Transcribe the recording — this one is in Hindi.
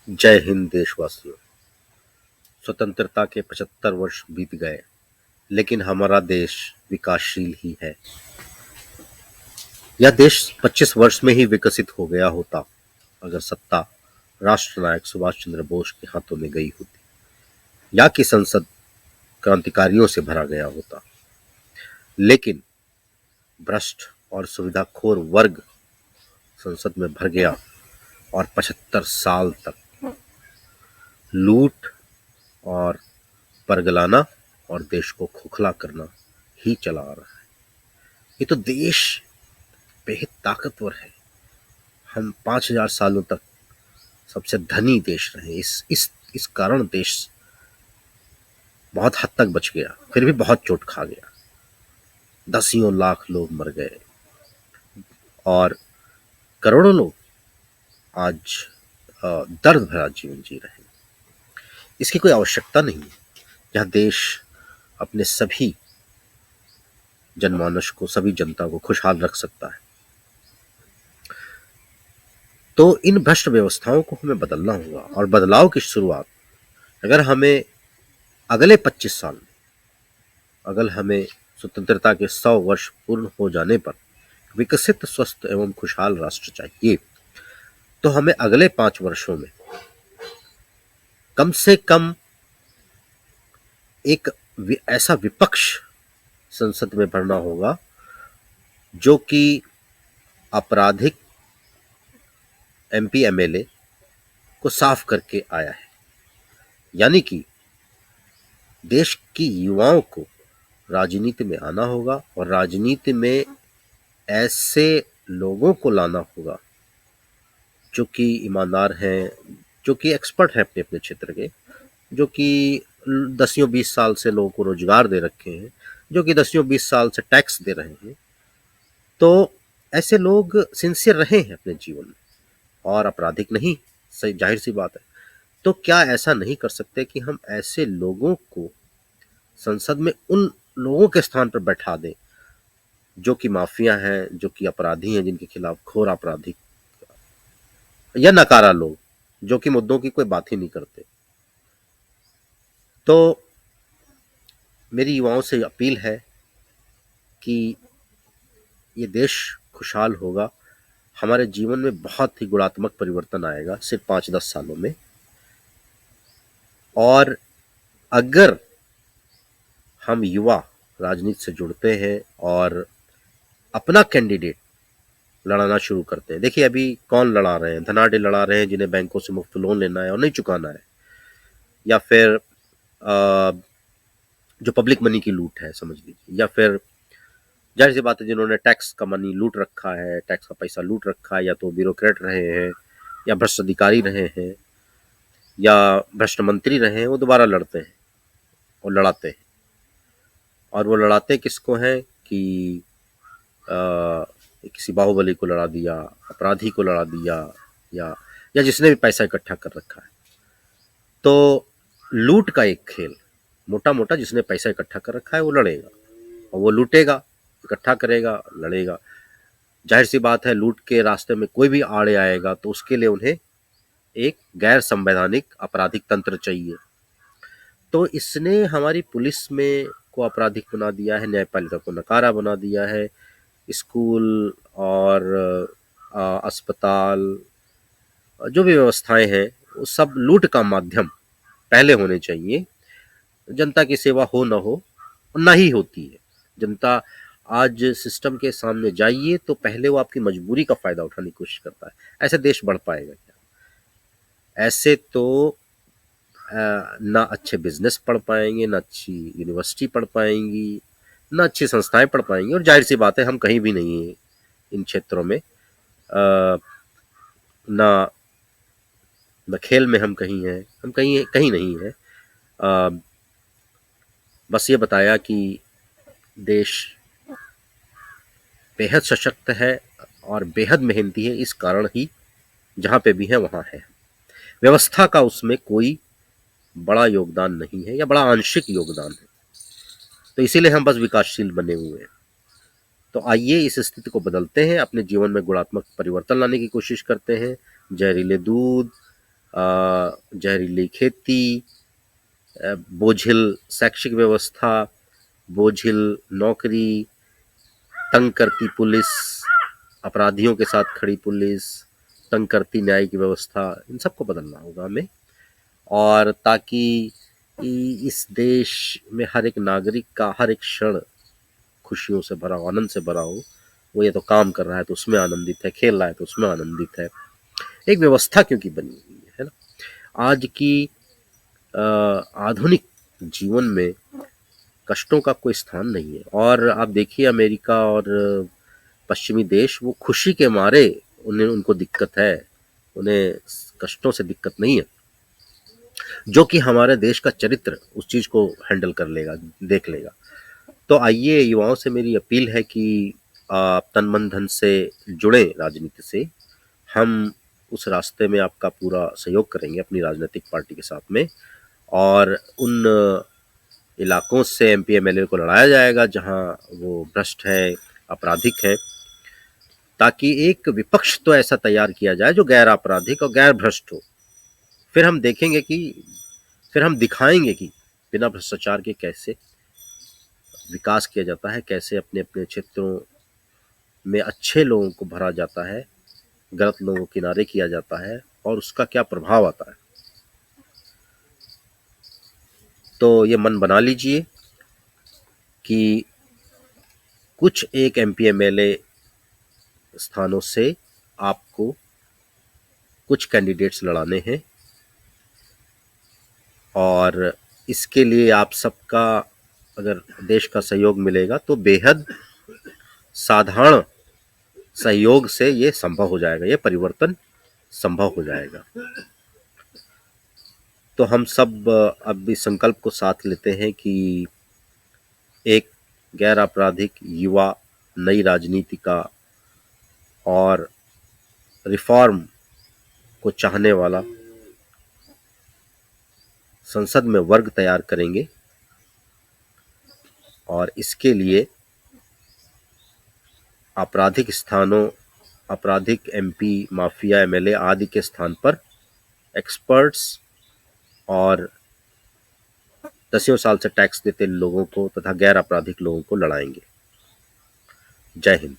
जय हिंद देशवासियों। स्वतंत्रता के 75 वर्ष बीत गए, लेकिन हमारा देश विकासशील ही है। यह देश 25 वर्ष में ही विकसित हो गया होता अगर सत्ता राष्ट्रनायक सुभाष चंद्र बोस के हाथों में गई होती, या कि संसद क्रांतिकारियों से भरा गया होता। लेकिन भ्रष्ट और सुविधाखोर वर्ग संसद में भर गया और 75 साल तक लूट और परगलाना और देश को खोखला करना ही चला आ रहा है। ये तो देश बेहद ताकतवर है। हम 5000 सालों तक सबसे धनी देश रहे। इस कारण देश बहुत हद तक बच गया, फिर भी बहुत चोट खा गया। दसियों लाख लोग मर गए और करोड़ों लोग आज दर्द भरा जीवन जी रहे हैं। इसकी कोई आवश्यकता नहीं है। यह देश अपने सभी जनमानस को, सभी जनता को खुशहाल रख सकता है। तो इन भ्रष्ट व्यवस्थाओं को हमें बदलना होगा, और बदलाव की शुरुआत अगर हमें अगले 25 साल में, अगर हमें स्वतंत्रता के 100 वर्ष पूर्ण हो जाने पर विकसित, स्वस्थ एवं खुशहाल राष्ट्र चाहिए, तो हमें अगले 5 वर्षों में कम से कम एक ऐसा विपक्ष संसद में भरना होगा जो कि आपराधिक एमपी एमएलए को साफ करके आया है। यानी कि देश की युवाओं को राजनीति में आना होगा और राजनीति में ऐसे लोगों को लाना होगा जो कि ईमानदार हैं, जो कि एक्सपर्ट हैं अपने अपने क्षेत्र के, जो कि 10-20 साल से लोगों को रोजगार दे रखे हैं, जो कि 10-20 साल से टैक्स दे रहे हैं। तो ऐसे लोग सिंसियर रहे हैं अपने जीवन में और आपराधिक नहीं। सही, जाहिर सी बात है। तो क्या ऐसा नहीं कर सकते कि हम ऐसे लोगों को संसद में उन लोगों के स्थान पर बैठा दें जो कि माफिया हैं, जो कि अपराधी हैं, जिनके खिलाफ घोर आपराधिक या नकारा लोग, जो कि मुद्दों की कोई बात ही नहीं करते। तो मेरी युवाओं से अपील है कि ये देश खुशहाल होगा, हमारे जीवन में बहुत ही गुणात्मक परिवर्तन आएगा सिर्फ 5-10 सालों में। और अगर हम युवा राजनीति से जुड़ते हैं और अपना कैंडिडेट लड़ाना शुरू करते हैं। देखिए अभी कौन लड़ा रहे हैं? धनाढ्य लड़ा रहे हैं जिन्हें बैंकों से मुफ्त लोन लेना है और नहीं चुकाना है, या फिर जो पब्लिक मनी की लूट है समझ लीजिए, या फिर जाहिर सी बात है जिन्होंने टैक्स का मनी लूट रखा है, टैक्स का पैसा लूट रखा है, या तो ब्यूरोक्रेट रहे हैं, या भ्रष्ट अधिकारी रहे हैं, या भ्रष्ट मंत्री रहे हैं, वो दोबारा लड़ते हैं और लड़ाते हैं। और वो लड़ाते किसको हैं कि किसी बाहुबली को लड़ा दिया, अपराधी को लड़ा दिया, या जिसने भी पैसा इकट्ठा कर रखा है। तो लूट का एक खेल, मोटा मोटा जिसने पैसा इकट्ठा कर रखा है वो लड़ेगा, और वो लूटेगा, इकट्ठा करेगा, लड़ेगा। जाहिर सी बात है लूट के रास्ते में कोई भी आड़े आएगा तो उसके लिए उन्हें एक गैर संवैधानिक आपराधिक तंत्र चाहिए। तो इसने हमारी पुलिस में को आपराधिक बना दिया है, न्यायपालिका को नकारा बना दिया है, स्कूल और अस्पताल, जो भी व्यवस्थाएं हैं वो सब लूट का माध्यम पहले होने चाहिए। जनता की सेवा हो ना हो, ना ही होती है। जनता आज सिस्टम के सामने जाइए तो पहले वो आपकी मजबूरी का फायदा उठाने की कोशिश करता है। ऐसे देश बढ़ पाएगा क्या? ऐसे तो ना अच्छे बिजनेस पढ़ पाएंगे, ना अच्छी यूनिवर्सिटी पढ़ पाएंगी, ना अच्छी संस्थाएं पढ़ पाएंगी, और जाहिर सी बात है हम कहीं भी नहीं है इन क्षेत्रों में। ना न खेल में हम कहीं हैं, हम कहीं कहीं नहीं है। बस ये बताया कि देश बेहद सशक्त है और बेहद मेहनती है, इस कारण ही जहाँ पे भी है वहाँ है। व्यवस्था का उसमें कोई बड़ा योगदान नहीं है, या बड़ा आंशिक योगदान है। तो इसीलिए हम बस विकासशील बने हुए हैं। तो आइए इस स्थिति को बदलते हैं, अपने जीवन में गुणात्मक परिवर्तन लाने की कोशिश करते हैं। जहरीले दूध, जहरीली खेती, बोझिल शैक्षिक व्यवस्था, बोझिल नौकरी, तंग करती पुलिस, अपराधियों के साथ खड़ी पुलिस, तंग करती न्यायिक व्यवस्था, इन सबको बदलना होगा हमें। और ताकि इस देश में हर एक नागरिक का हर एक क्षण खुशियों से भरा हो, आनंद से भरा हो। वो ये तो काम कर रहा है तो उसमें आनंदित है, खेल रहा है तो उसमें आनंदित है। एक व्यवस्था क्योंकि बनी हुई है ना। आज की आधुनिक जीवन में कष्टों का कोई स्थान नहीं है। और आप देखिए अमेरिका और पश्चिमी देश, वो खुशी के मारे उनको दिक्कत है, उन्हें कष्टों से दिक्कत नहीं है, जो कि हमारे देश का चरित्र उस चीज को हैंडल कर लेगा, देख लेगा। तो आइए, युवाओं से मेरी अपील है कि आप तन मन धन से जुड़े राजनीति से। हम उस रास्ते में आपका पूरा सहयोग करेंगे अपनी राजनीतिक पार्टी के साथ में। और उन इलाकों से एमपी एमएलए को लड़ाया जाएगा जहां वो भ्रष्ट है, आपराधिक है, ताकि एक विपक्ष तो ऐसा तैयार किया जाए जो गैर आपराधिक और गैर भ्रष्ट हो। फिर हम देखेंगे कि, फिर हम दिखाएंगे कि बिना भ्रष्टाचार के कैसे विकास किया जाता है, कैसे अपने अपने क्षेत्रों में अच्छे लोगों को भरा जाता है, गलत लोगों को किनारे किया जाता है, और उसका क्या प्रभाव आता है। तो ये मन बना लीजिए कि कुछ एक एमपी एमएलए स्थानों से आपको कुछ कैंडिडेट्स लड़ाने हैं, और इसके लिए आप सबका अगर देश का सहयोग मिलेगा तो बेहद साधारण सहयोग से ये संभव हो जाएगा, ये परिवर्तन संभव हो जाएगा। तो हम सब अब इस संकल्प को साथ लेते हैं कि एक गैर आपराधिक युवा, नई राजनीति का और रिफॉर्म को चाहने वाला संसद में वर्ग तैयार करेंगे। और इसके लिए आपराधिक स्थानों, आपराधिक एमपी, माफिया एमएलए आदि के स्थान पर एक्सपर्ट्स और दसियों साल से टैक्स देते लोगों को तथा गैर आपराधिक लोगों को लड़ाएंगे। जय हिंद।